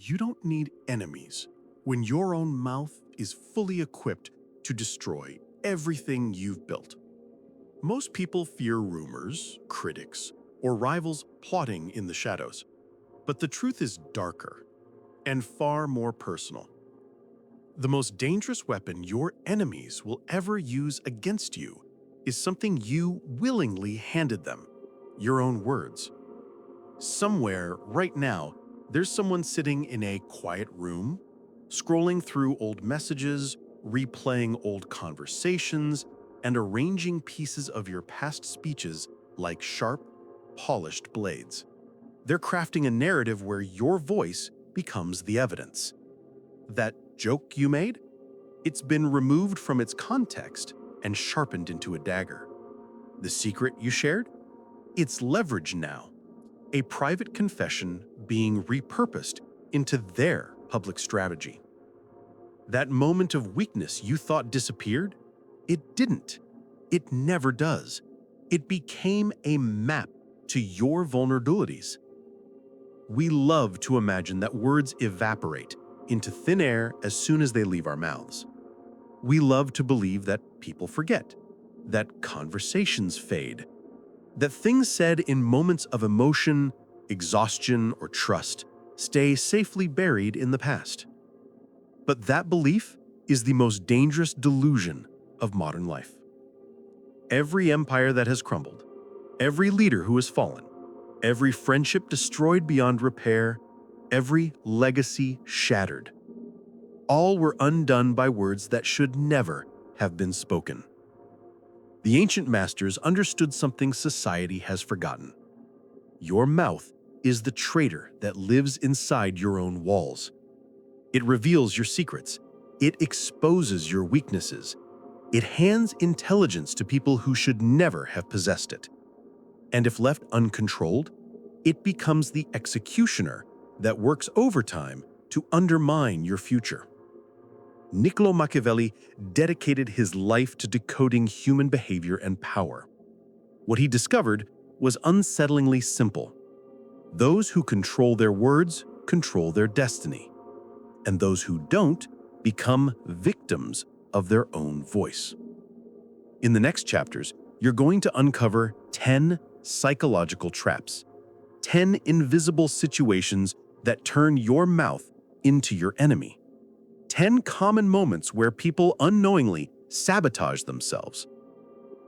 You don't need enemies when your own mouth is fully equipped to destroy everything you've built. Most people fear rumors, critics, or rivals plotting in the shadows. But the truth is darker and far more personal. The most dangerous weapon your enemies will ever use against you is something you willingly handed them, your own words. Somewhere, right now, there's someone sitting in a quiet room, scrolling through old messages, replaying old conversations, and arranging pieces of your past speeches like sharp, polished blades. They're crafting a narrative where your voice becomes the evidence. That joke you made? It's been removed from its context and sharpened into a dagger. The secret you shared? It's leverage now. A private confession being repurposed into their public strategy. That moment of weakness you thought disappeared? It didn't. It never does. It became a map to your vulnerabilities. We love to imagine that words evaporate into thin air as soon as they leave our mouths. We love to believe that people forget, that conversations fade, that things said in moments of emotion, exhaustion, or trust stay safely buried in the past. But that belief is the most dangerous delusion of modern life. Every empire that has crumbled, every leader who has fallen, every friendship destroyed beyond repair, every legacy shattered, all were undone by words that should never have been spoken. The ancient masters understood something society has forgotten. Your mouth is the traitor that lives inside your own walls. It reveals your secrets. It exposes your weaknesses. It hands intelligence to people who should never have possessed it. And if left uncontrolled, it becomes the executioner that works overtime to undermine your future. Niccolo Machiavelli dedicated his life to decoding human behavior and power. What he discovered was unsettlingly simple. Those who control their words control their destiny, and those who don't become victims of their own voice. In the next chapters, you're going to uncover 10 psychological traps, 10 invisible situations that turn your mouth into your enemy, 10 common moments where people unknowingly sabotage themselves.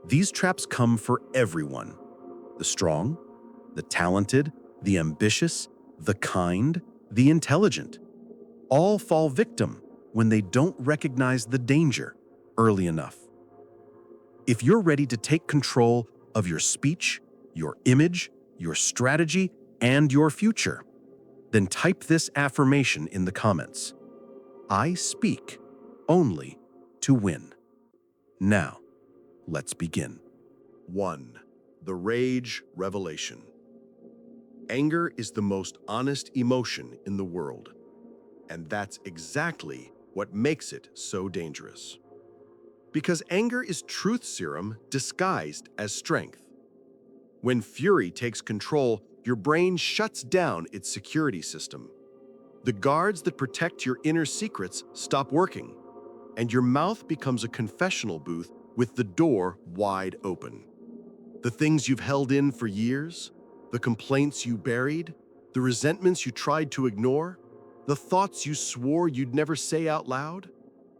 These traps come for everyone: the strong, the talented, the ambitious, the kind, the intelligent. All fall victim when they don't recognize the danger early enough. If you're ready to take control of your speech, your image, your strategy, and your future, then type this affirmation in the comments. I speak only to win. Now, let's begin. 1. The rage revelation. Anger is the most honest emotion in the world, and that's exactly what makes it so dangerous. Because anger is truth serum disguised as strength. When fury takes control, your brain shuts down its security system. The guards that protect your inner secrets stop working, and your mouth becomes a confessional booth with the door wide open. The things you've held in for years, the complaints you buried, the resentments you tried to ignore, the thoughts you swore you'd never say out loud,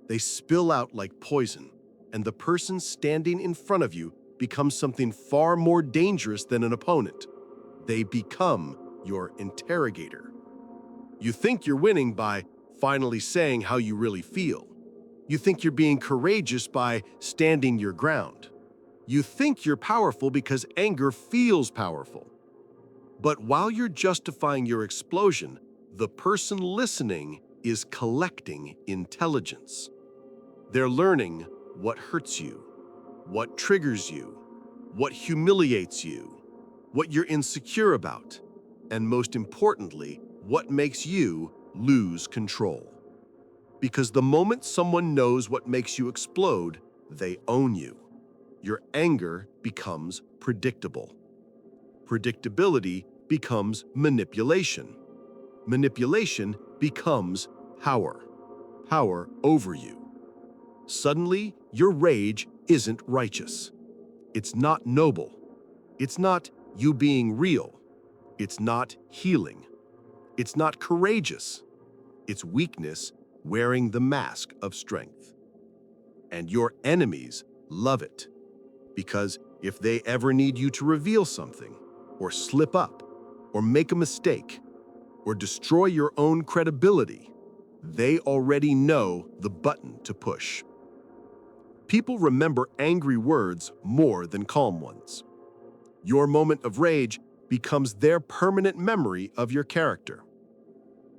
they spill out like poison, and the person standing in front of you becomes something far more dangerous than an opponent. They become your interrogator. You think you're winning by finally saying how you really feel. You think you're being courageous by standing your ground. You think you're powerful because anger feels powerful. But while you're justifying your explosion, the person listening is collecting intelligence. They're learning what hurts you, what triggers you, what humiliates you, what you're insecure about, and most importantly, what makes you lose control. Because the moment someone knows what makes you explode, they own you. Your anger becomes predictable. Predictability becomes manipulation. Manipulation becomes power, power over you. Suddenly, your rage isn't righteous. It's not noble. It's not you being real. It's not healing. It's not courageous. It's weakness wearing the mask of strength. And your enemies love it, because if they ever need you to reveal something, or slip up, or make a mistake, or destroy your own credibility, they already know the button to push. People remember angry words more than calm ones. Your moment of rage becomes their permanent memory of your character.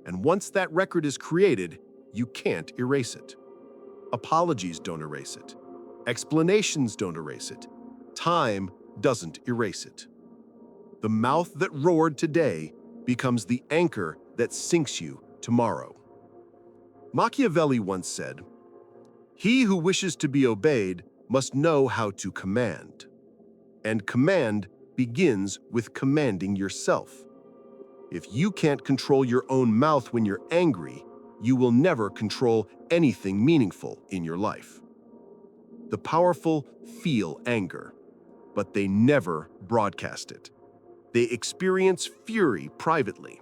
And once that record is created, you can't erase it. Apologies don't erase it. Explanations don't erase it. Time doesn't erase it. The mouth that roared today becomes the anchor that sinks you tomorrow. Machiavelli once said, "He who wishes to be obeyed must know how to command. And command begins with commanding yourself. If you can't control your own mouth when you're angry, you will never control anything meaningful in your life." The powerful feel anger, but they never broadcast it. They experience fury privately.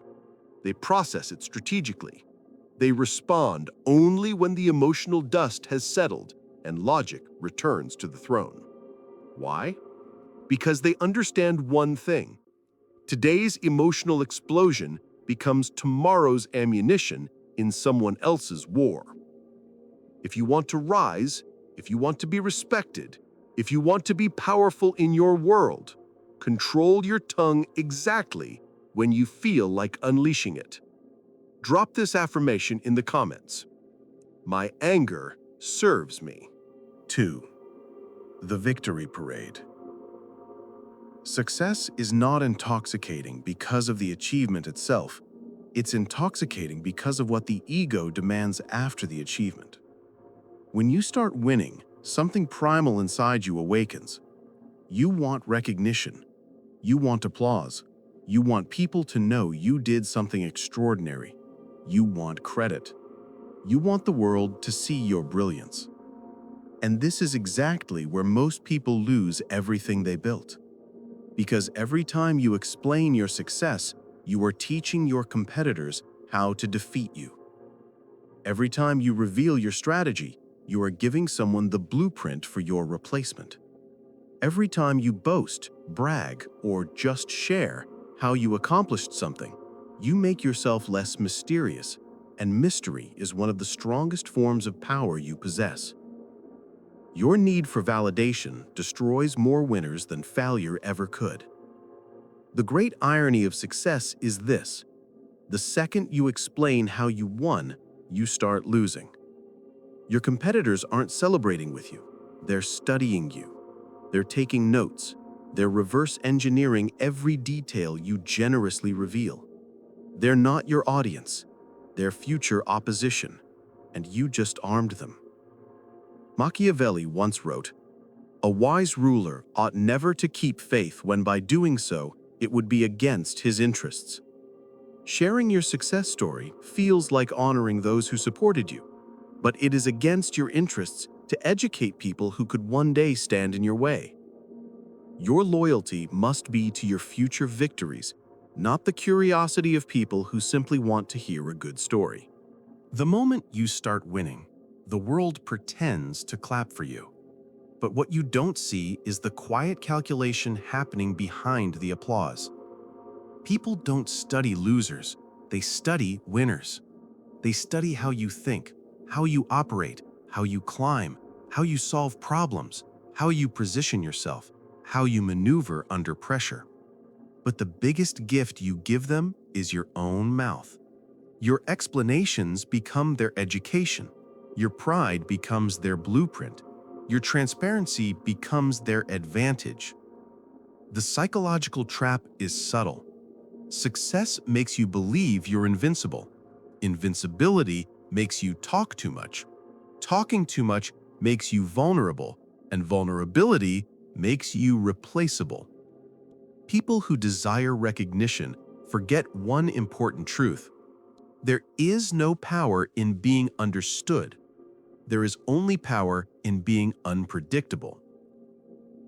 They process it strategically. They respond only when the emotional dust has settled and logic returns to the throne. Why? Because they understand one thing. Today's emotional explosion becomes tomorrow's ammunition in someone else's war. If you want to rise, if you want to be respected, if you want to be powerful in your world, control your tongue exactly when you feel like unleashing it. Drop this affirmation in the comments. My anger serves me. 2. The Victory Parade. Success is not intoxicating because of the achievement itself. It's intoxicating because of what the ego demands after the achievement. When you start winning, something primal inside you awakens. You want recognition. You want applause. You want people to know you did something extraordinary. You want credit. You want the world to see your brilliance. And this is exactly where most people lose everything they built. Because every time you explain your success, you are teaching your competitors how to defeat you. Every time you reveal your strategy, you are giving someone the blueprint for your replacement. Every time you boast, brag, or just share how you accomplished something, you make yourself less mysterious, and mystery is one of the strongest forms of power you possess. Your need for validation destroys more winners than failure ever could. The great irony of success is this: the second you explain how you won, you start losing. Your competitors aren't celebrating with you. They're studying you. They're taking notes. They're reverse engineering every detail you generously reveal. They're not your audience. They're future opposition, and you just armed them. Machiavelli once wrote, "A wise ruler ought never to keep faith when by doing so it would be against his interests." Sharing your success story feels like honoring those who supported you, but it is against your interests to educate people who could one day stand in your way. Your loyalty must be to your future victories, not the curiosity of people who simply want to hear a good story. The moment you start winning, the world pretends to clap for you. But what you don't see is the quiet calculation happening behind the applause. People don't study losers, they study winners. They study how you think, how you operate, how you climb, how you solve problems, how you position yourself, how you maneuver under pressure. But the biggest gift you give them is your own mouth. Your explanations become their education. Your pride becomes their blueprint. Your transparency becomes their advantage. The psychological trap is subtle. Success makes you believe you're invincible. Invincibility makes you talk too much. Talking too much makes you vulnerable, and vulnerability makes you replaceable. People who desire recognition forget one important truth. There is no power in being understood. There is only power in being unpredictable.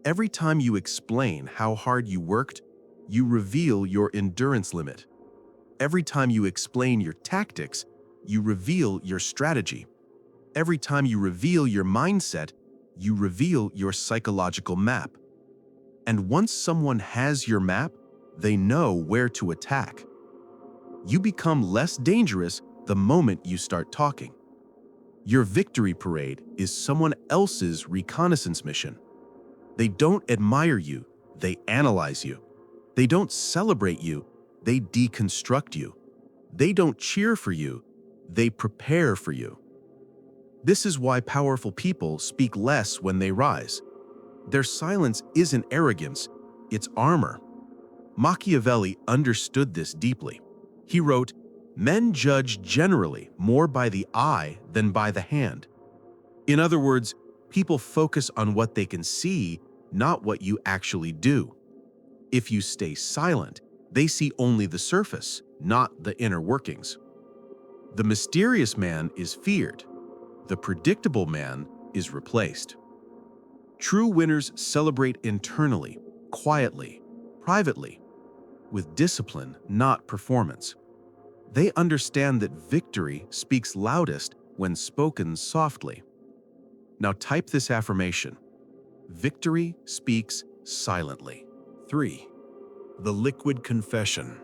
Every time you explain how hard you worked, you reveal your endurance limit. Every time you explain your tactics, you reveal your strategy. Every time you reveal your mindset, you reveal your psychological map. And once someone has your map, they know where to attack. You become less dangerous the moment you start talking. Your victory parade is someone else's reconnaissance mission. They don't admire you, they analyze you. They don't celebrate you, they deconstruct you. They don't cheer for you, they prepare for you. This is why powerful people speak less when they rise. Their silence isn't arrogance, it's armor. Machiavelli understood this deeply. He wrote, "Men judge generally more by the eye than by the hand." In other words, people focus on what they can see, not what you actually do. If you stay silent, they see only the surface, not the inner workings. The mysterious man is feared. The predictable man is replaced. True winners celebrate internally, quietly, privately, with discipline, not performance. They understand that victory speaks loudest when spoken softly. Now type this affirmation. Victory speaks silently. 3. The liquid confession.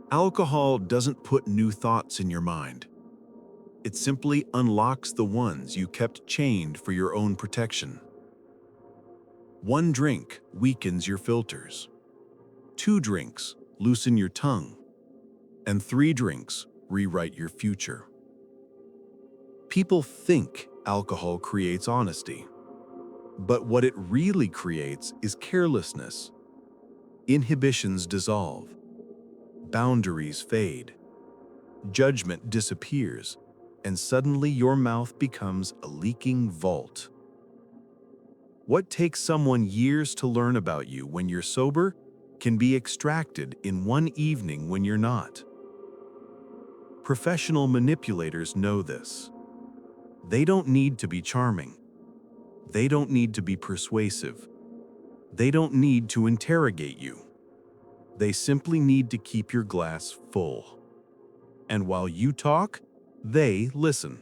Alcohol doesn't put new thoughts in your mind. It simply unlocks the ones you kept chained for your own protection. 1 drink weakens your filters. 2 drinks loosen your tongue. And 3 drinks rewrite your future. People think alcohol creates honesty. But what it really creates is carelessness. Inhibitions dissolve. Boundaries fade. Judgment disappears. And suddenly your mouth becomes a leaking vault. What takes someone years to learn about you when you're sober can be extracted in one evening when you're not. Professional manipulators know this. They don't need to be charming. They don't need to be persuasive. They don't need to interrogate you. They simply need to keep your glass full. And while you talk, they listen.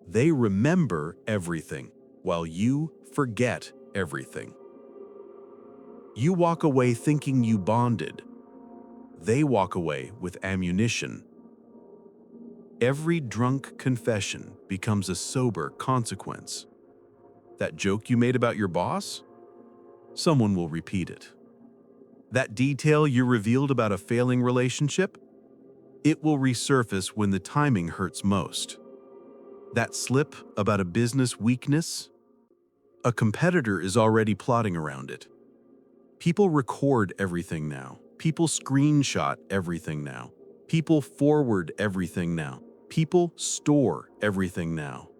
They remember everything, while you forget everything. You walk away thinking you bonded. They walk away with ammunition. Every drunk confession becomes a sober consequence. That joke you made about your boss? Someone will repeat it. That detail you revealed about a failing relationship? It will resurface when the timing hurts most. That slip about a business weakness? A competitor is already plotting around it. People record everything now. People screenshot everything now. People forward everything now. People store everything now.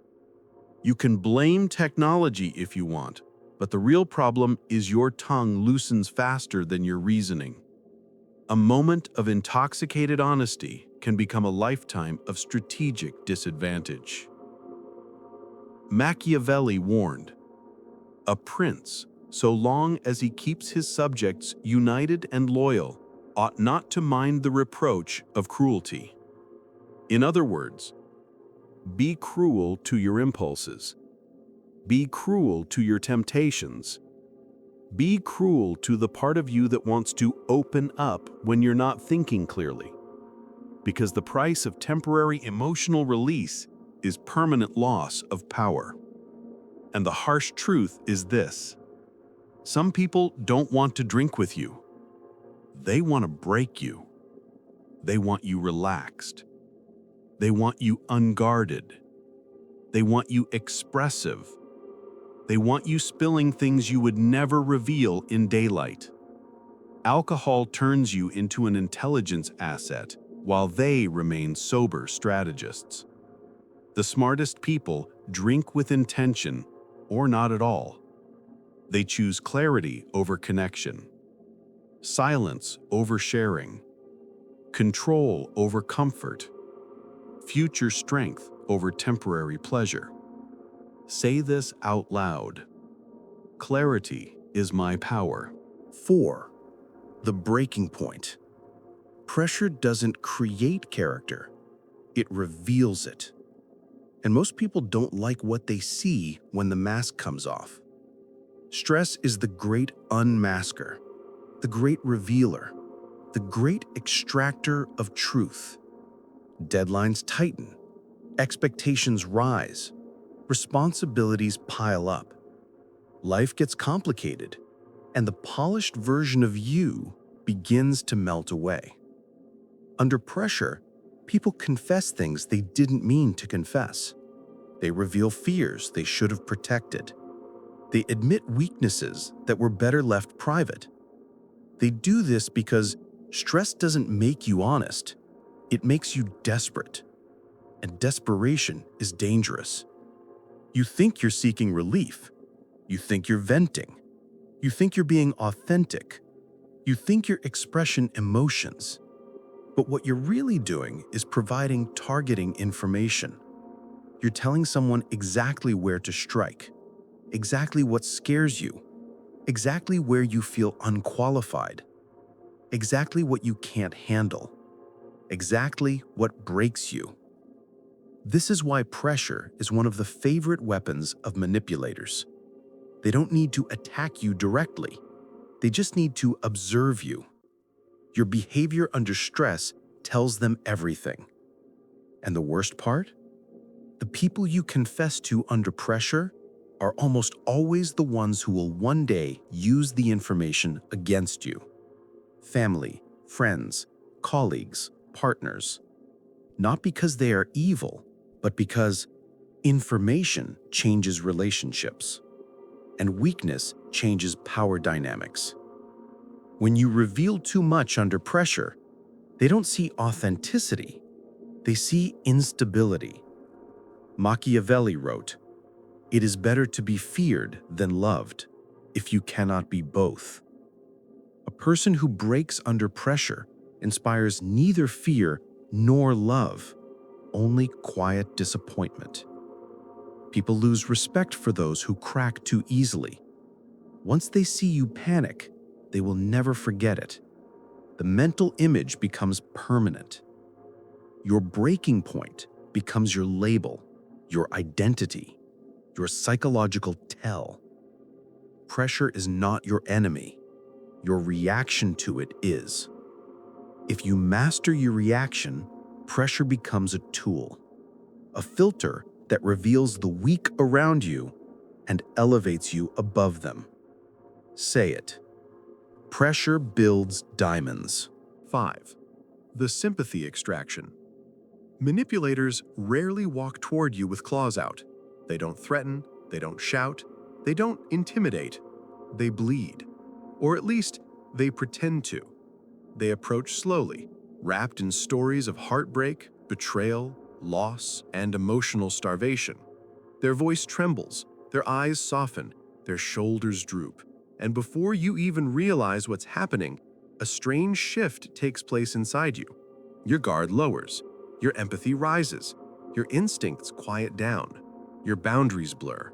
You can blame technology if you want, but the real problem is your tongue loosens faster than your reasoning. A moment of intoxicated honesty can become a lifetime of strategic disadvantage. Machiavelli warned, "A prince, so long as he keeps his subjects united and loyal, ought not to mind the reproach of cruelty." In other words, be cruel to your impulses. Be cruel to your temptations. Be cruel to the part of you that wants to open up when you're not thinking clearly. Because the price of temporary emotional release is permanent loss of power. And the harsh truth is this: some people don't want to drink with you. They want to break you. They want you relaxed. They want you unguarded. They want you expressive. They want you spilling things you would never reveal in daylight. Alcohol turns you into an intelligence asset, while they remain sober strategists. The smartest people drink with intention, or not at all. They choose clarity over connection, silence over sharing, control over comfort, future strength over temporary pleasure. Say this out loud. Clarity is my power. 4. The breaking point. Pressure doesn't create character, it reveals it. And most people don't like what they see when the mask comes off. Stress is the great unmasker, the great revealer, the great extractor of truth. Deadlines tighten, expectations rise, responsibilities pile up. Life gets complicated, and the polished version of you begins to melt away. Under pressure, people confess things they didn't mean to confess. They reveal fears they should have protected. They admit weaknesses that were better left private. They do this because stress doesn't make you honest. It makes you desperate. And desperation is dangerous. You think you're seeking relief. You think you're venting. You think you're being authentic. You think you're expressing emotions. But what you're really doing is providing targeting information. You're telling someone exactly where to strike, exactly what scares you, exactly where you feel unqualified, exactly what you can't handle, exactly what breaks you. This is why pressure is one of the favorite weapons of manipulators. They don't need to attack you directly. They just need to observe you. Your behavior under stress tells them everything. And the worst part? The people you confess to under pressure are almost always the ones who will one day use the information against you. Family, friends, colleagues, partners. Not because they are evil, but because information changes relationships, and weakness changes power dynamics. When you reveal too much under pressure, they don't see authenticity, they see instability. Machiavelli wrote, "It is better to be feared than loved, if you cannot be both." A person who breaks under pressure inspires neither fear nor love, only quiet disappointment. People lose respect for those who crack too easily. Once they see you panic, they will never forget it. The mental image becomes permanent. Your breaking point becomes your label, your identity, your psychological tell. Pressure is not your enemy. Your reaction to it is. If you master your reaction, pressure becomes a tool, a filter that reveals the weak around you and elevates you above them. Say it. Pressure builds diamonds. 5. The sympathy extraction. Manipulators rarely walk toward you with claws out. They don't threaten, they don't shout, they don't intimidate. They bleed. Or at least, they pretend to. They approach slowly, wrapped in stories of heartbreak, betrayal, loss, and emotional starvation. Their voice trembles, their eyes soften, their shoulders droop. And before you even realize what's happening, a strange shift takes place inside you. Your guard lowers, your empathy rises, your instincts quiet down, your boundaries blur.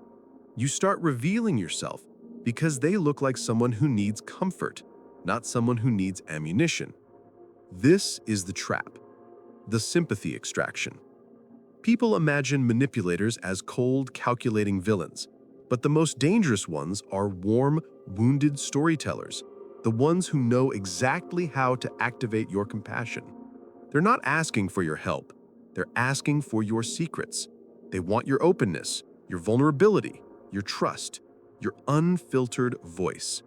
You start revealing yourself because they look like someone who needs comfort, not someone who needs ammunition. This is the trap, the sympathy extraction. People imagine manipulators as cold, calculating villains, but the most dangerous ones are warm, wounded storytellers, the ones who know exactly how to activate your compassion. They're not asking for your help, they're asking for your secrets. They want your openness, your vulnerability, your trust, your unfiltered voice.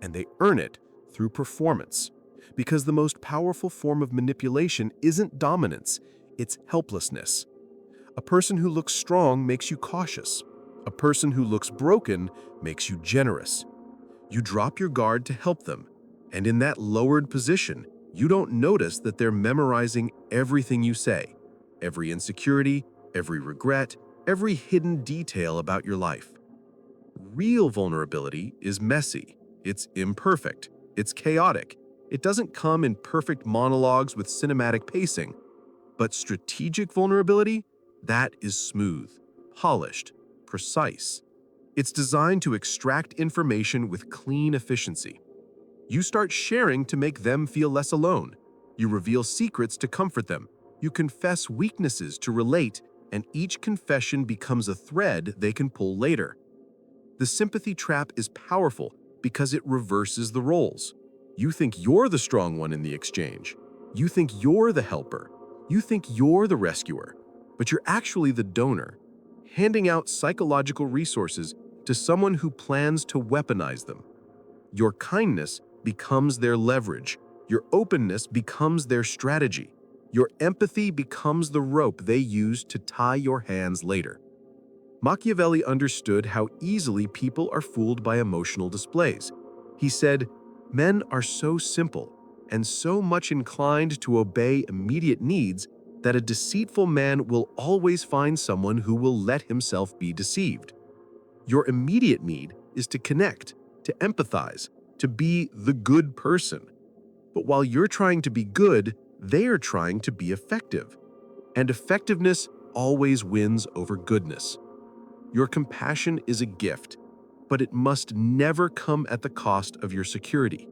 And they earn it through performance. Because the most powerful form of manipulation isn't dominance, it's helplessness. A person who looks strong makes you cautious. A person who looks broken makes you generous. You drop your guard to help them, and in that lowered position, you don't notice that they're memorizing everything you say, every insecurity, every regret, every hidden detail about your life. Real vulnerability is messy, it's imperfect, it's chaotic, It doesn't come in perfect monologues with cinematic pacing, but strategic vulnerability, that is smooth, polished, precise. It's designed to extract information with clean efficiency. You start sharing to make them feel less alone. You reveal secrets to comfort them. You confess weaknesses to relate, and each confession becomes a thread they can pull later. The sympathy trap is powerful because it reverses the roles. You think you're the strong one in the exchange. You think you're the helper. You think you're the rescuer, but you're actually the donor, handing out psychological resources to someone who plans to weaponize them. Your kindness becomes their leverage. Your openness becomes their strategy. Your empathy becomes the rope they use to tie your hands later. Machiavelli understood how easily people are fooled by emotional displays. He said, "Men are so simple and so much inclined to obey immediate needs that a deceitful man will always find someone who will let himself be deceived." Your immediate need is to connect, to empathize, to be the good person. But while you're trying to be good, they are trying to be effective. And effectiveness always wins over goodness. Your compassion is a gift, but it must never come at the cost of your security.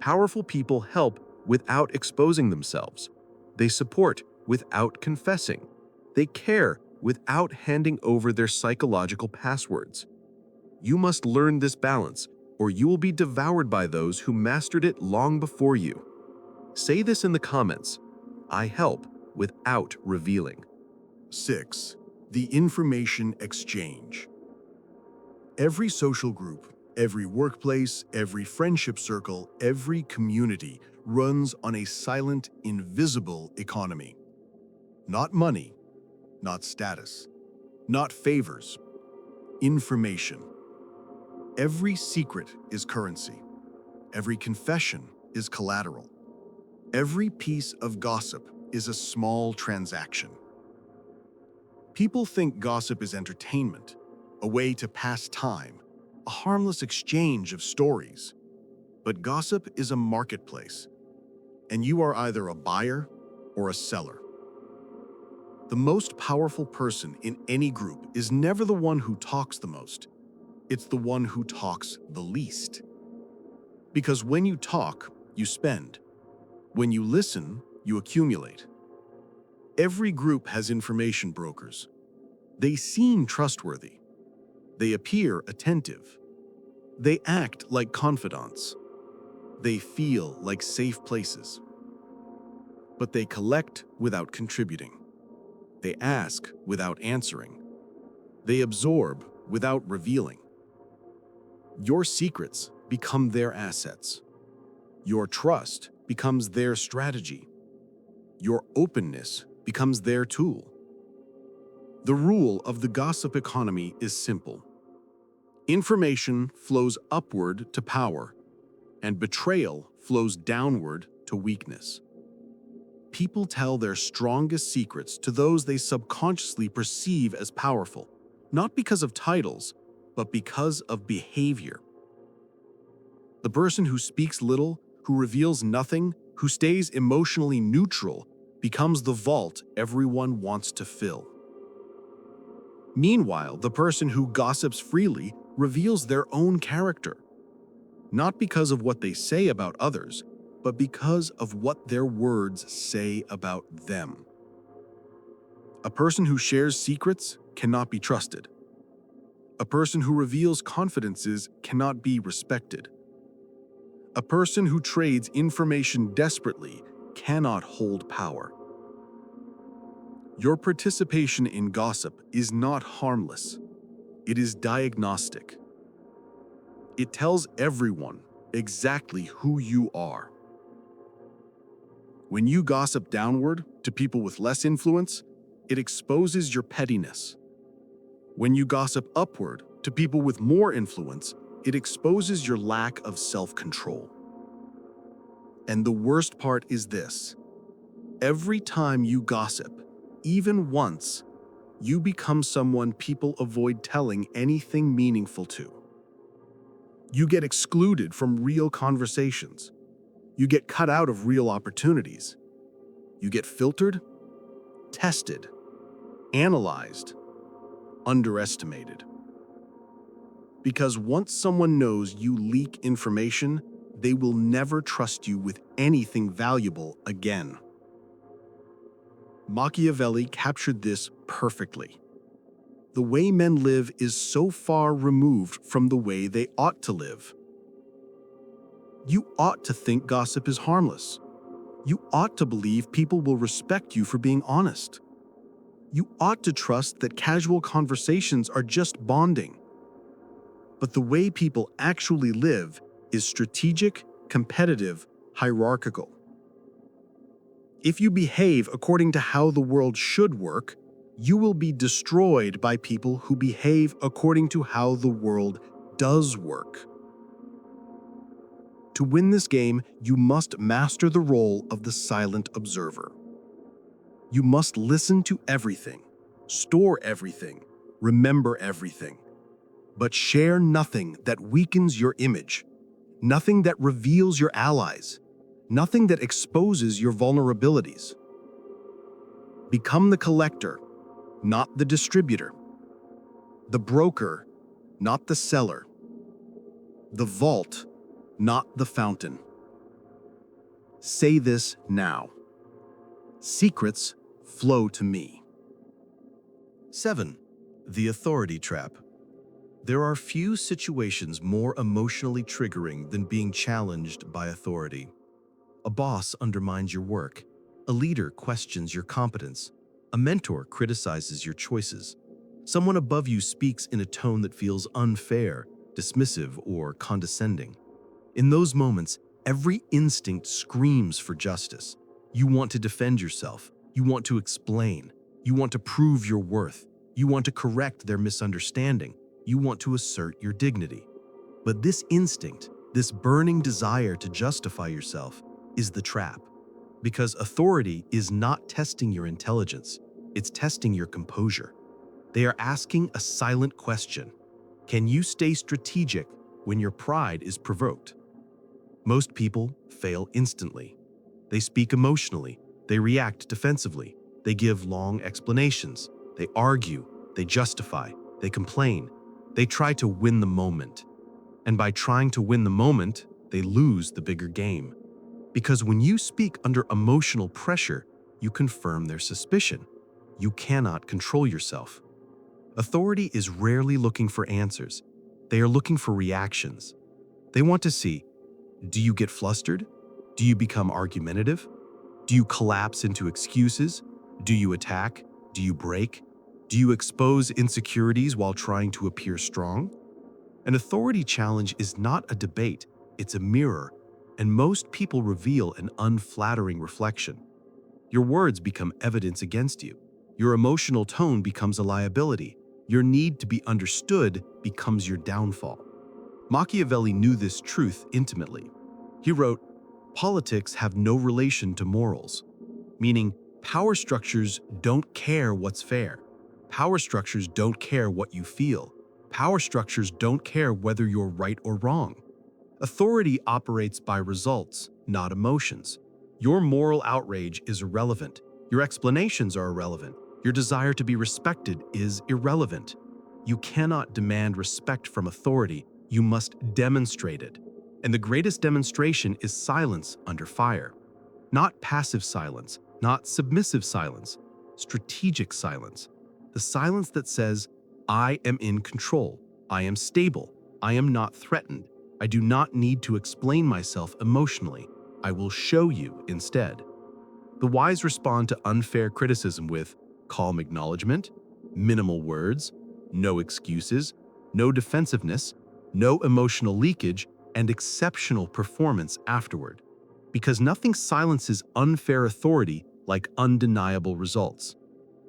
Powerful people help without exposing themselves. They support without confessing. They care without handing over their psychological passwords. You must learn this balance, or you will be devoured by those who mastered it long before you. Say this in the comments. I help without revealing. 6. The information exchange. Every social group, every workplace, every friendship circle, every community runs on a silent, invisible economy. Not money, not status, not favors, information. Every secret is currency. Every confession is collateral. Every piece of gossip is a small transaction. People think gossip is entertainment, a way to pass time, a harmless exchange of stories. But gossip is a marketplace, and you are either a buyer or a seller. The most powerful person in any group is never the one who talks the most. It's the one who talks the least. Because when you talk, you spend. When you listen, you accumulate. Every group has information brokers. They seem trustworthy. They appear attentive. They act like confidants. They feel like safe places. But they collect without contributing. They ask without answering. They absorb without revealing. Your secrets become their assets. Your trust becomes their strategy. Your openness becomes their tool. The rule of the gossip economy is simple. Information flows upward to power, and betrayal flows downward to weakness. People tell their strongest secrets to those they subconsciously perceive as powerful, not because of titles, but because of behavior. The person who speaks little, who reveals nothing, who stays emotionally neutral, becomes the vault everyone wants to fill. Meanwhile, the person who gossips freely reveals their own character, not because of what they say about others, but because of what their words say about them. A person who shares secrets cannot be trusted. A person who reveals confidences cannot be respected. A person who trades information desperately cannot hold power. Your participation in gossip is not harmless. It is diagnostic. It tells everyone exactly who you are. When you gossip downward to people with less influence, it exposes your pettiness. When you gossip upward to people with more influence, it exposes your lack of self-control. And the worst part is this: every time you gossip, even once, you become someone people avoid telling anything meaningful to. You get excluded from real conversations. You get cut out of real opportunities. You get filtered, tested, analyzed, underestimated. Because once someone knows you leak information, they will never trust you with anything valuable again. Machiavelli captured this perfectly. The way men live is so far removed from the way they ought to live. You ought to think gossip is harmless. You ought to believe people will respect you for being honest. You ought to trust that casual conversations are just bonding. But the way people actually live is strategic, competitive, hierarchical. If you behave according to how the world should work, you will be destroyed by people who behave according to how the world does work. To win this game, you must master the role of the silent observer. You must listen to everything, store everything, remember everything, but share nothing that weakens your image, nothing that reveals your allies, nothing that exposes your vulnerabilities. Become the collector, not the distributor, the broker, not the seller, the vault, not the fountain. Say this now. Secrets flow to me. 7. The authority trap. There are few situations more emotionally triggering than being challenged by authority. A boss undermines your work. A leader questions your competence. A mentor criticizes your choices. Someone above you speaks in a tone that feels unfair, dismissive, or condescending. In those moments, every instinct screams for justice. You want to defend yourself. You want to explain. You want to prove your worth. You want to correct their misunderstanding. You want to assert your dignity. But this instinct, this burning desire to justify yourself, is the trap. Because authority is not testing your intelligence, it's testing your composure. They are asking a silent question. Can you stay strategic when your pride is provoked? Most people fail instantly. They speak emotionally, they react defensively, they give long explanations, they argue, they justify, they complain, they try to win the moment. And by trying to win the moment, they lose the bigger game. Because when you speak under emotional pressure, you confirm their suspicion. You cannot control yourself. Authority is rarely looking for answers. They are looking for reactions. They want to see, do you get flustered? Do you become argumentative? Do you collapse into excuses? Do you attack? Do you break? Do you expose insecurities while trying to appear strong? An authority challenge is not a debate, it's a mirror, and most people reveal an unflattering reflection. Your words become evidence against you. Your emotional tone becomes a liability. Your need to be understood becomes your downfall. Machiavelli knew this truth intimately. He wrote, "Politics have no relation to morals," meaning power structures don't care what's fair. Power structures don't care what you feel. Power structures don't care whether you're right or wrong. Authority operates by results, not emotions. Your moral outrage is irrelevant. Your explanations are irrelevant. Your desire to be respected is irrelevant. You cannot demand respect from authority. You must demonstrate it. And the greatest demonstration is silence under fire. Not passive silence, not submissive silence, strategic silence. The silence that says, I am in control, I am stable, I am not threatened, I do not need to explain myself emotionally, I will show you instead. The wise respond to unfair criticism with calm acknowledgement, minimal words, no excuses, no defensiveness, no emotional leakage, and exceptional performance afterward. Because nothing silences unfair authority like undeniable results.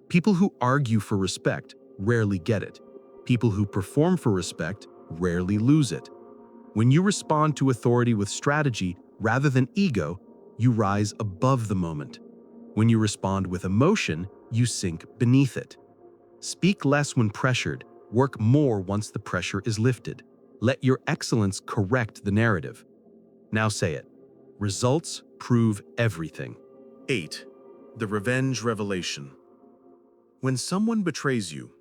People who argue for respect rarely get it. People who perform for respect rarely lose it. When you respond to authority with strategy rather than ego, you rise above the moment. When you respond with emotion, you sink beneath it. Speak less when pressured, work more once the pressure is lifted. Let your excellence correct the narrative. Now say it. Results prove everything. 8. The revenge revelation. When someone betrays you,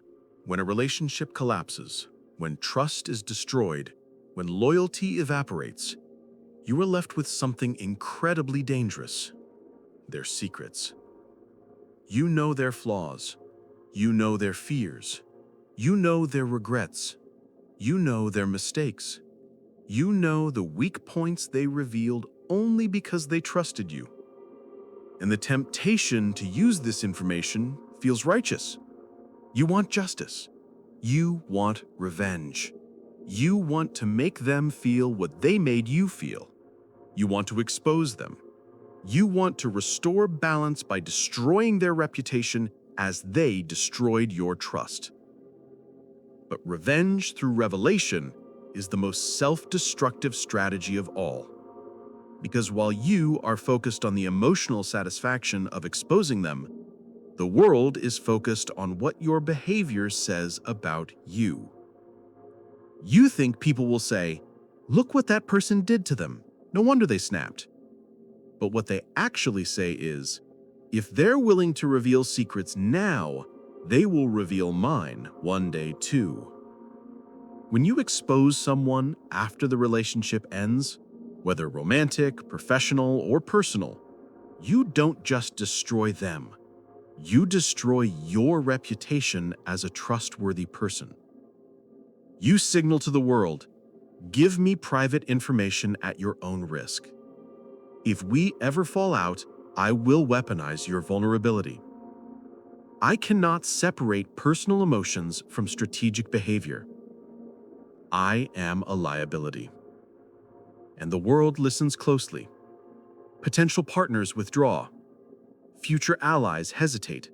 when a relationship collapses, when trust is destroyed, when loyalty evaporates, you are left with something incredibly dangerous: their secrets. You know their flaws. You know their fears. You know their regrets. You know their mistakes. You know the weak points they revealed only because they trusted you. And the temptation to use this information feels righteous. You want justice. You want revenge. You want to make them feel what they made you feel. You want to expose them. You want to restore balance by destroying their reputation as they destroyed your trust. But revenge through revelation is the most self-destructive strategy of all. Because while you are focused on the emotional satisfaction of exposing them, the world is focused on what your behavior says about you. You think people will say, "Look what that person did to them. No wonder they snapped." But what they actually say is, if they're willing to reveal secrets now, they will reveal mine one day too. When you expose someone after the relationship ends, whether romantic, professional, or personal, you don't just destroy them. You destroy your reputation as a trustworthy person. You signal to the world, "Give me private information at your own risk. If we ever fall out, I will weaponize your vulnerability." I cannot separate personal emotions from strategic behavior. I am a liability. And the world listens closely. Potential partners withdraw. Future allies hesitate.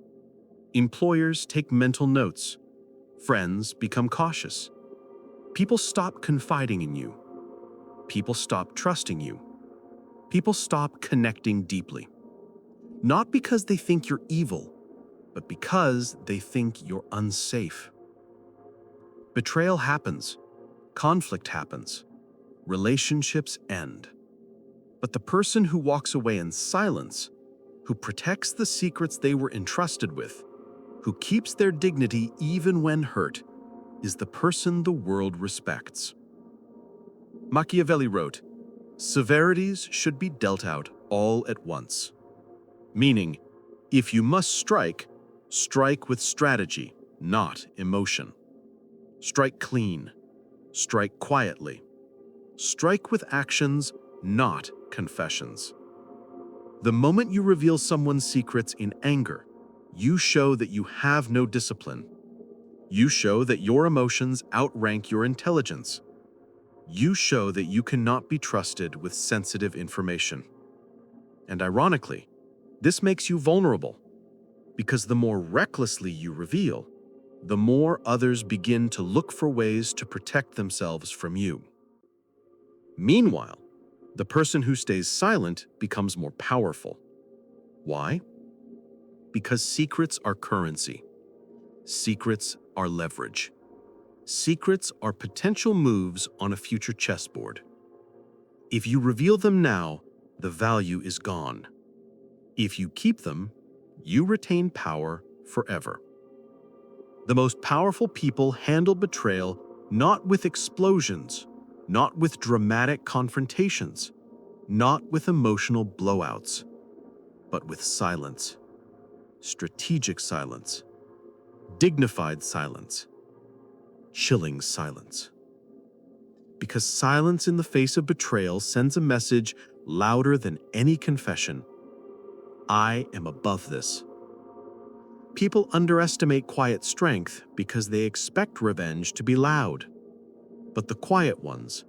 Employers take mental notes. Friends become cautious. People stop confiding in you. People stop trusting you. People stop connecting deeply. Not because they think you're evil, but because they think you're unsafe. Betrayal happens. Conflict happens. Relationships end. But the person who walks away in silence, who protects the secrets they were entrusted with, who keeps their dignity even when hurt, is the person the world respects. Machiavelli wrote, "Severities should be dealt out all at once." Meaning, if you must strike, strike with strategy, not emotion. Strike clean. Strike quietly. Strike with actions, not confessions. The moment you reveal someone's secrets in anger, you show that you have no discipline. You show that your emotions outrank your intelligence. You show that you cannot be trusted with sensitive information. And ironically, this makes you vulnerable, because the more recklessly you reveal, the more others begin to look for ways to protect themselves from you. Meanwhile, the person who stays silent becomes more powerful. Why? Because secrets are currency. Secrets are leverage. Secrets are potential moves on a future chessboard. If you reveal them now, the value is gone. If you keep them, you retain power forever. The most powerful people handle betrayal not with explosions, not with dramatic confrontations, not with emotional blowouts, but with silence. Strategic silence. Dignified silence. Chilling silence. Because silence in the face of betrayal sends a message louder than any confession. I am above this. People underestimate quiet strength because they expect revenge to be loud. But the quiet ones,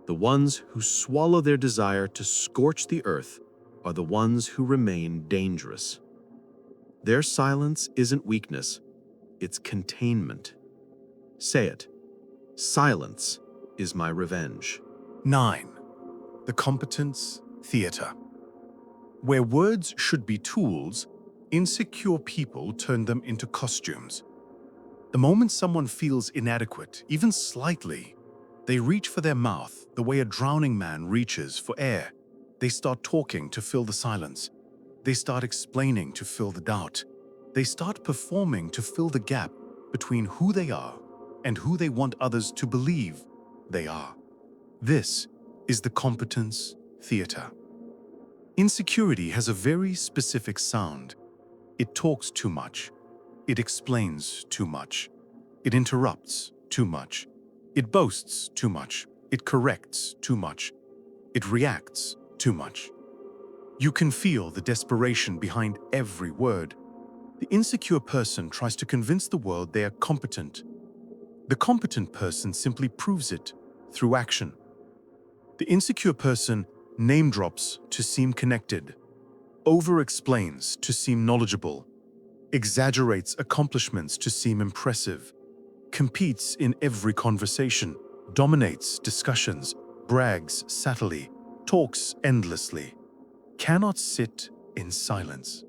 the ones who swallow their desire to scorch the earth, are the ones who remain dangerous. Their silence isn't weakness, it's containment. Say it. Silence is my revenge. 9. The competence theater. Where words should be tools, insecure people turn them into costumes. The moment someone feels inadequate, even slightly, they reach for their mouth the way a drowning man reaches for air. They start talking to fill the silence. They start explaining to fill the doubt. They start performing to fill the gap between who they are and who they want others to believe they are. This is the competence theater. Insecurity has a very specific sound. It talks too much. It explains too much. It interrupts too much. It boasts too much. It corrects too much. It reacts too much. You can feel the desperation behind every word. The insecure person tries to convince the world they are competent. The competent person simply proves it through action. The insecure person name drops to seem connected, over-explains to seem knowledgeable, exaggerates accomplishments to seem impressive, competes in every conversation, dominates discussions, brags subtly, talks endlessly, cannot sit in silence.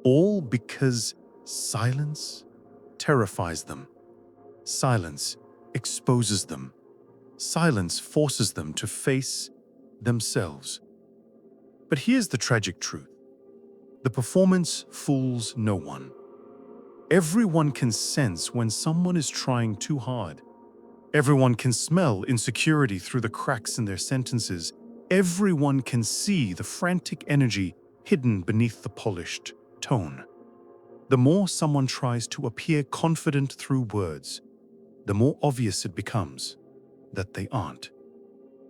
All because silence terrifies them. Silence exposes them. Silence forces them to face themselves. But here's the tragic truth. The performance fools no one. Everyone can sense when someone is trying too hard. Everyone can smell insecurity through the cracks in their sentences. Everyone can see the frantic energy hidden beneath the polished tone. The more someone tries to appear confident through words, the more obvious it becomes that they aren't.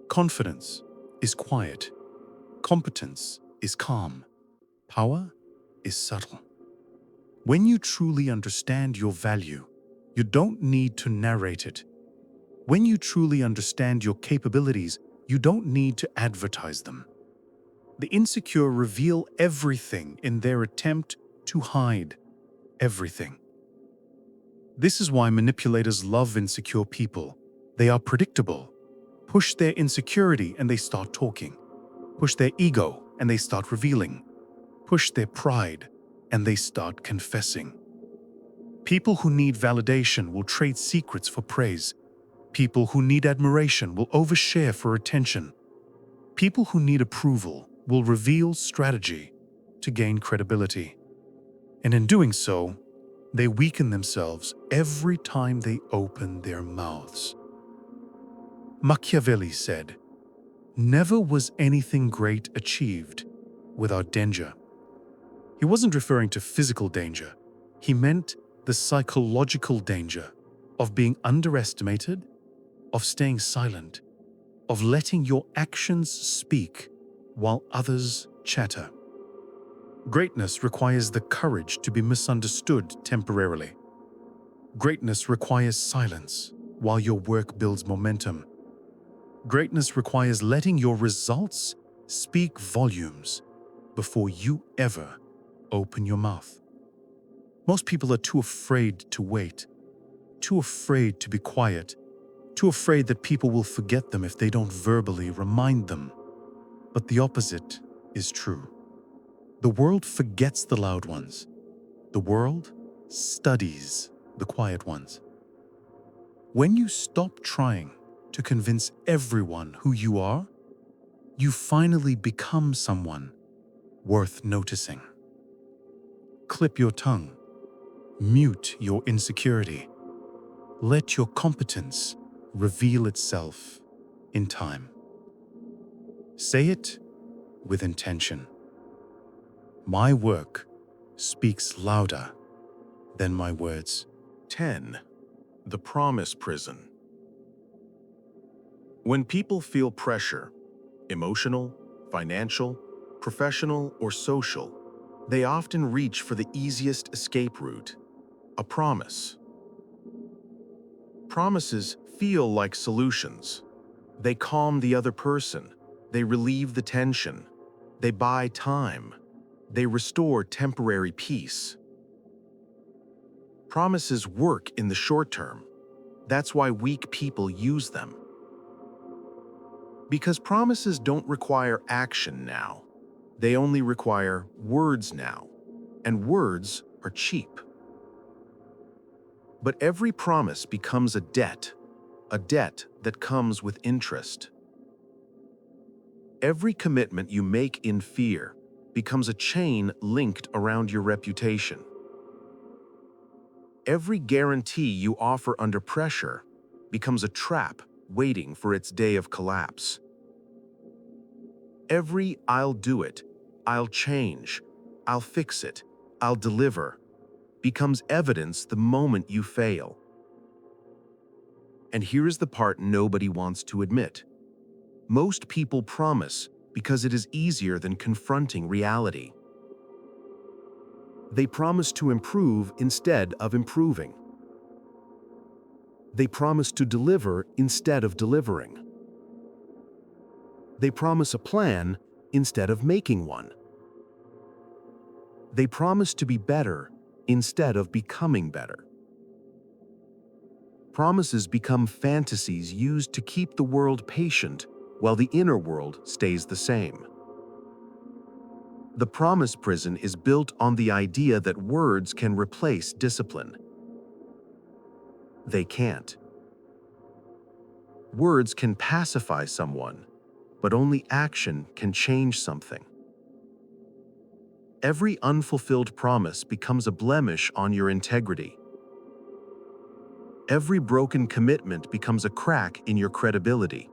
Confidence is quiet. Competence is calm. Power is subtle. When you truly understand your value, you don't need to narrate it. When you truly understand your capabilities, you don't need to advertise them. The insecure reveal everything in their attempt to hide everything. This is why manipulators love insecure people. They are predictable. Push their insecurity and they start talking. Push their ego and they start revealing. Push their pride and they start confessing. People who need validation will trade secrets for praise. People who need admiration will overshare for attention. People who need approval will reveal strategy to gain credibility. And in doing so, they weaken themselves every time they open their mouths. Machiavelli said, "Never was anything great achieved without danger." He wasn't referring to physical danger. He meant the psychological danger of being underestimated, of staying silent, of letting your actions speak while others chatter. Greatness requires the courage to be misunderstood temporarily. Greatness requires silence while your work builds momentum. Greatness requires letting your results speak volumes before you ever open your mouth. Most people are too afraid to wait, too afraid to be quiet, too afraid that people will forget them if they don't verbally remind them. But the opposite is true. The world forgets the loud ones. The world studies the quiet ones. When you stop trying to convince everyone who you are, you finally become someone worth noticing. Clip your tongue. Mute your insecurity. Let your competence reveal itself in time. Say it with intention. My work speaks louder than my words. 10. The promise prison. When people feel pressure, emotional, financial, professional, or social, they often reach for the easiest escape route, a promise. Promises feel like solutions. They calm the other person. They relieve the tension. They buy time. They restore temporary peace. Promises work in the short term. That's why weak people use them. Because promises don't require action now. They only require words now, and words are cheap. But every promise becomes a debt that comes with interest. Every commitment you make in fear becomes a chain linked around your reputation. Every guarantee you offer under pressure becomes a trap waiting for its day of collapse. Every "I'll do it," "I'll change," "I'll fix it," "I'll deliver" becomes evidence the moment you fail. And here is the part nobody wants to admit. Most people promise because it is easier than confronting reality. They promise to improve instead of improving. They promise to deliver instead of delivering. They promise a plan instead of making one. They promise to be better instead of becoming better. Promises become fantasies used to keep the world patient while the inner world stays the same. The promise prison is built on the idea that words can replace discipline. They can't. Words can pacify someone, but only action can change something. Every unfulfilled promise becomes a blemish on your integrity. Every broken commitment becomes a crack in your credibility.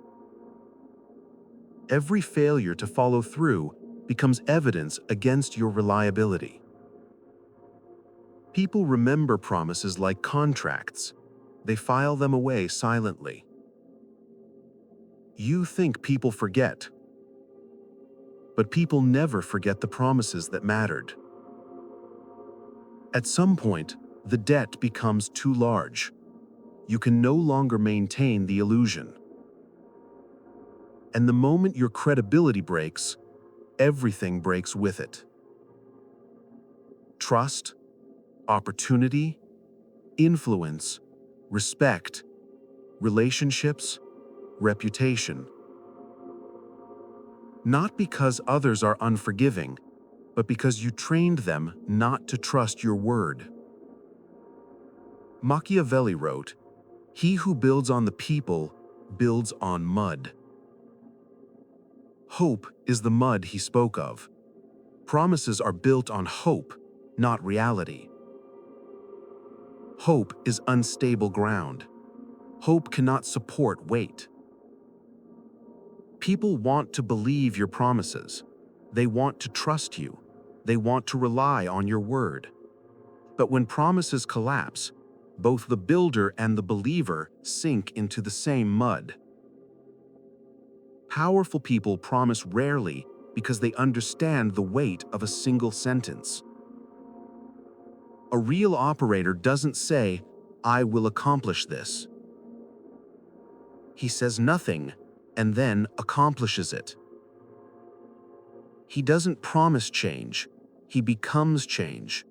Every failure to follow through becomes evidence against your reliability. People remember promises like contracts. They file them away silently. You think people forget, but people never forget the promises that mattered. At some point, the debt becomes too large. You can no longer maintain the illusion. And the moment your credibility breaks, everything breaks with it. Trust, opportunity, influence, respect, relationships, reputation. Not because others are unforgiving, but because you trained them not to trust your word. Machiavelli wrote, "He who builds on the people builds on mud." Hope is the mud he spoke of. Promises are built on hope, not reality. Hope is unstable ground. Hope cannot support weight. People want to believe your promises. They want to trust you. They want to rely on your word. But when promises collapse, both the builder and the believer sink into the same mud. Powerful people promise rarely because they understand the weight of a single sentence. A real operator doesn't say, "I will accomplish this." He says nothing and then accomplishes it. He doesn't promise change, he becomes change.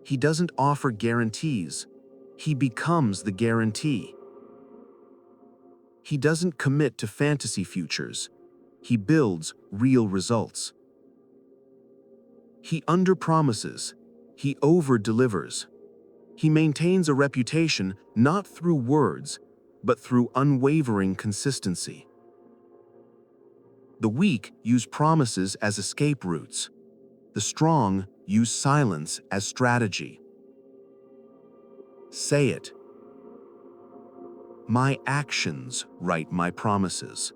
He doesn't offer guarantees, he becomes the guarantee. He doesn't commit to fantasy futures, he builds real results. He underpromises, he over-delivers. He maintains a reputation not through words, but through unwavering consistency. The weak use promises as escape routes. The strong use silence as strategy. Say it. My actions write my promises.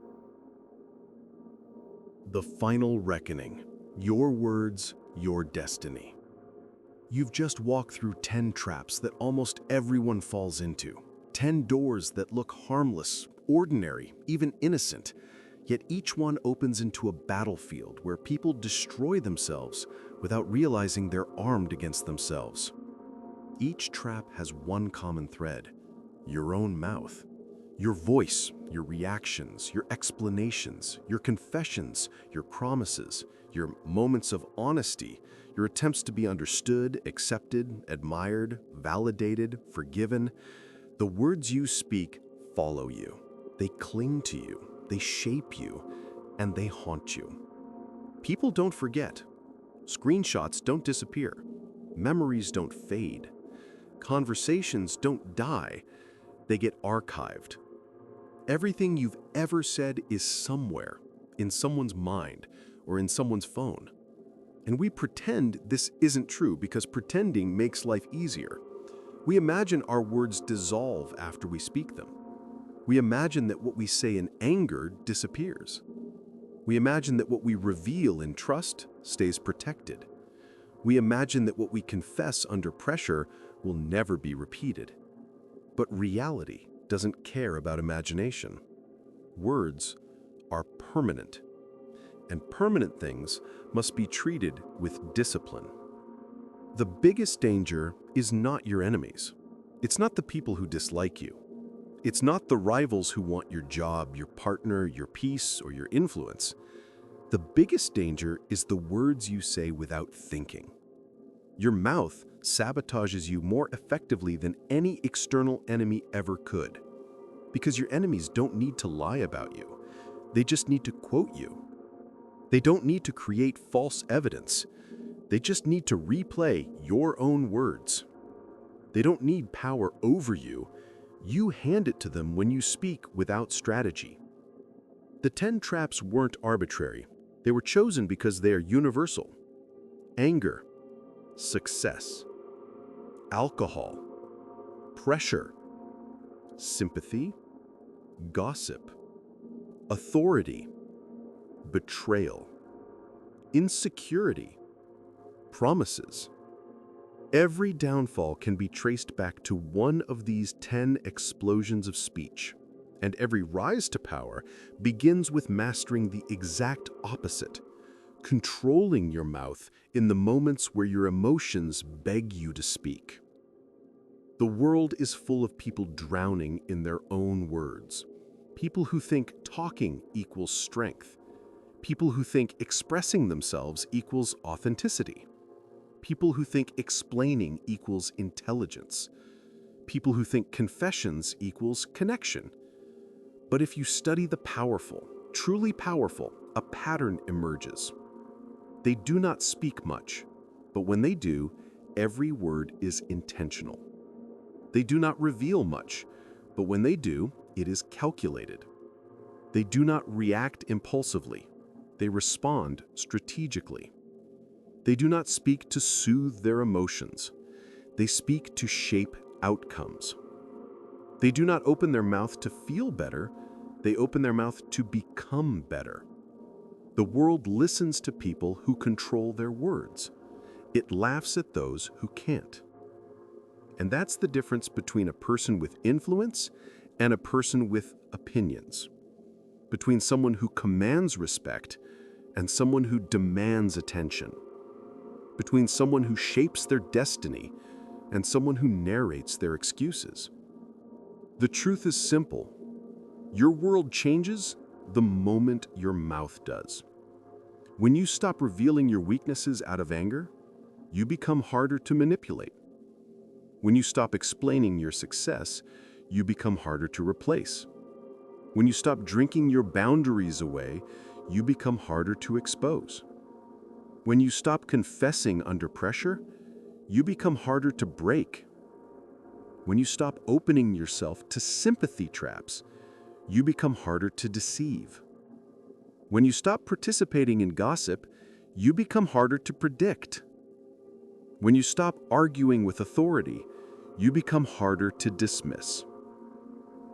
The final reckoning. Your words, your destiny. You've just walked through 10 traps that almost everyone falls into. 10 doors that look harmless, ordinary, even innocent. Yet each one opens into a battlefield where people destroy themselves without realizing they're armed against themselves. Each trap has one common thread: your own mouth. Your voice, your reactions, your explanations, your confessions, your promises, your moments of honesty, your attempts to be understood, accepted, admired, validated, forgiven. The words you speak follow you. They cling to you, they shape you, and they haunt you. People don't forget. Screenshots don't disappear. Memories don't fade. Conversations don't die. They get archived. Everything you've ever said is somewhere, in someone's mind or in someone's phone. And we pretend this isn't true because pretending makes life easier. We imagine our words dissolve after we speak them. We imagine that what we say in anger disappears. We imagine that what we reveal in trust stays protected. We imagine that what we confess under pressure will never be repeated. But reality doesn't care about imagination. Words are permanent, and permanent things must be treated with discipline. The biggest danger is not your enemies. It's not the people who dislike you. It's not the rivals who want your job, your partner, your peace, or your influence. The biggest danger is the words you say without thinking. Your mouth sabotages you more effectively than any external enemy ever could. Because your enemies don't need to lie about you. They just need to quote you. They don't need to create false evidence. They just need to replay your own words. They don't need power over you. You hand it to them when you speak without strategy. The 10 traps weren't arbitrary. They were chosen because they are universal. Anger, success, alcohol, pressure, sympathy, gossip, authority, betrayal, insecurity, promises. Every downfall can be traced back to one of these 10 explosions of speech, and every rise to power begins with mastering the exact opposite, controlling your mouth in the moments where your emotions beg you to speak. The world is full of people drowning in their own words. People who think talking equals strength. People who think expressing themselves equals authenticity. People who think explaining equals intelligence. People who think confessions equals connection. But if you study the powerful, truly powerful, a pattern emerges. They do not speak much, but when they do, every word is intentional. They do not reveal much, but when they do, it is calculated. They do not react impulsively. They respond strategically. They do not speak to soothe their emotions. They speak to shape outcomes. They do not open their mouth to feel better. They open their mouth to become better. The world listens to people who control their words. It laughs at those who can't. And that's the difference between a person with influence and a person with opinions. Between someone who commands respect and someone who demands attention. Between someone who shapes their destiny and someone who narrates their excuses. The truth is simple. Your world changes the moment your mouth does. When you stop revealing your weaknesses out of anger, you become harder to manipulate. When you stop explaining your success, you become harder to replace. When you stop drinking your boundaries away, you become harder to expose. When you stop confessing under pressure, you become harder to break. When you stop opening yourself to sympathy traps, you become harder to deceive. When you stop participating in gossip, you become harder to predict. When you stop arguing with authority, you become harder to dismiss.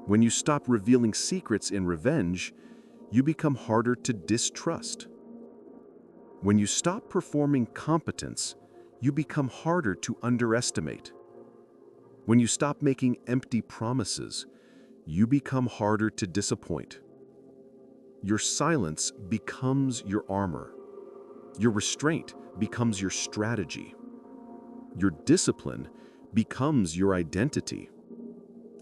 When you stop revealing secrets in revenge, you become harder to distrust. When you stop performing competence, you become harder to underestimate. When you stop making empty promises, you become harder to disappoint. Your silence becomes your armor. Your restraint becomes your strategy. Your discipline becomes your identity.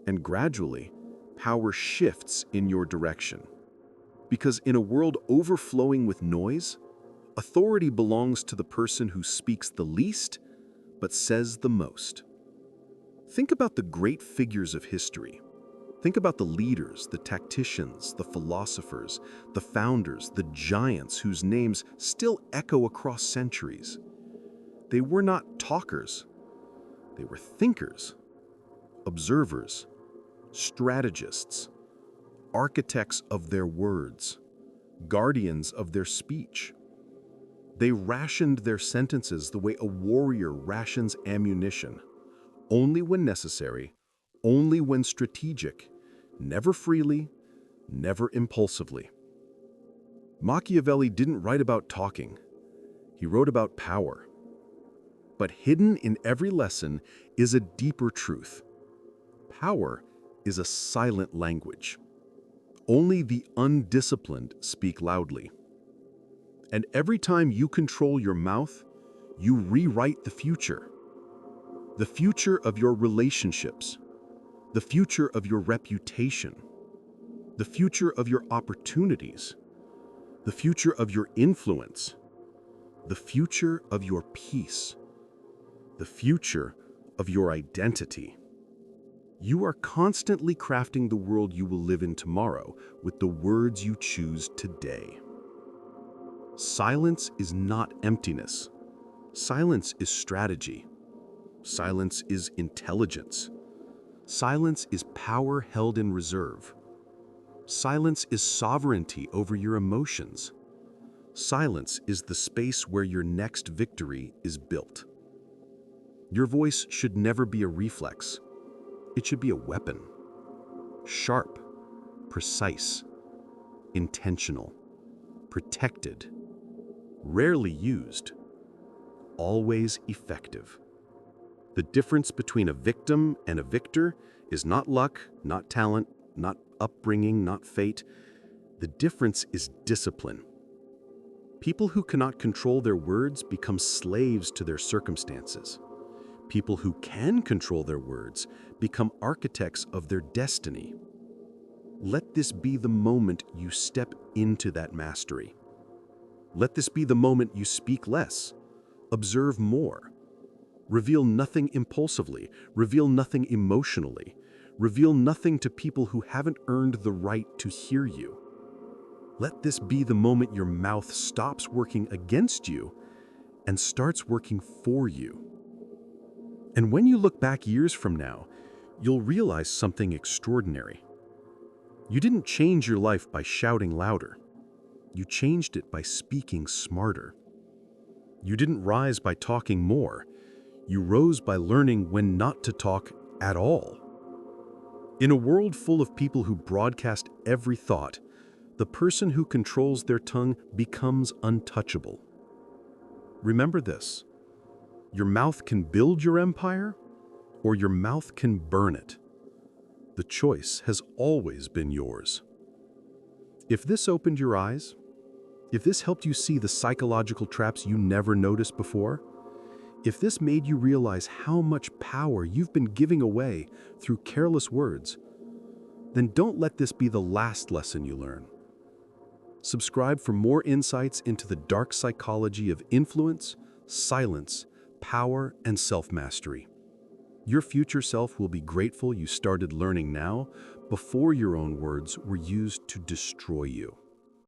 And gradually, power shifts in your direction. Because in a world overflowing with noise, authority belongs to the person who speaks the least but says the most. Think about the great figures of history. Think about the leaders, the tacticians, the philosophers, the founders, the giants whose names still echo across centuries. They were not talkers. They were thinkers, observers, strategists, architects of their words, guardians of their speech. They rationed their sentences the way a warrior rations ammunition, only when necessary, only when strategic, never freely, never impulsively. Machiavelli didn't write about talking. He wrote about power. But hidden in every lesson is a deeper truth. Power is a silent language. Only the undisciplined speak loudly. And every time you control your mouth, you rewrite the future. The future of your relationships, the future of your reputation, the future of your opportunities, the future of your influence, the future of your peace, the future of your identity. You are constantly crafting the world you will live in tomorrow with the words you choose today. Silence is not emptiness. Silence is strategy. Silence is intelligence. Silence is power held in reserve. Silence is sovereignty over your emotions. Silence is the space where your next victory is built. Your voice should never be a reflex. It should be a weapon. Sharp, precise, intentional, protected, rarely used, always effective. The difference between a victim and a victor is not luck, not talent, not upbringing, not fate. The difference is discipline. People who cannot control their words become slaves to their circumstances. People who can control their words become architects of their destiny. Let this be the moment you step into that mastery. Let this be the moment you speak less, observe more, reveal nothing impulsively, reveal nothing emotionally, reveal nothing to people who haven't earned the right to hear you. Let this be the moment your mouth stops working against you and starts working for you. And when you look back years from now, you'll realize something extraordinary. You didn't change your life by shouting louder. You changed it by speaking smarter. You didn't rise by talking more. You rose by learning when not to talk at all. In a world full of people who broadcast every thought, the person who controls their tongue becomes untouchable. Remember this: your mouth can build your empire, or your mouth can burn it. The choice has always been yours. If this opened your eyes, if this helped you see the psychological traps you never noticed before, if this made you realize how much power you've been giving away through careless words, then don't let this be the last lesson you learn. Subscribe for more insights into the dark psychology of influence, silence, power, and self-mastery. Your future self will be grateful you started learning now, before your own words were used to destroy you.